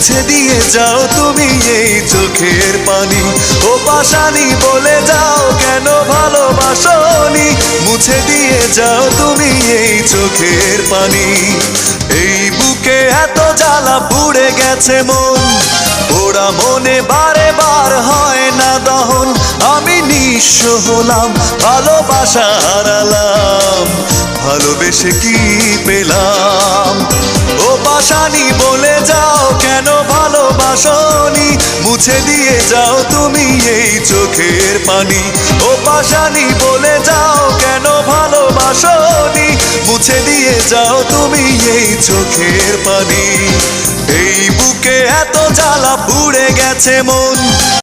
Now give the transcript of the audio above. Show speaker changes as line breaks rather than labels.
মুছে দিয়ে যাও তুমি এই চোখের পানি। ও পাশানি বলে যাও কেন ভালোবাসনি, মুছে দিয়ে যাও তুমি এই চোখের পানি। এই বুকে এত জ্বালা পুড়ে গেছে মন, পোড়া মনে বারে বার হয় না দহন। আমি নিঃস্ব হলাম, ভালোবাসা হারালাম, ভালোবেসে কি পেলাম। ও পাশানি বলে যাও কেন ভালোবাসনি, মুছে দিয়ে যাও তুমি এই চোখের পানি। ও পাশানি বলে যাও কেন ভালোবাসনি, মুছে দিয়ে যাও তুমি এই চোখের পানি। এই বুকে এত জ্বালা পুড়ে গেছে মন।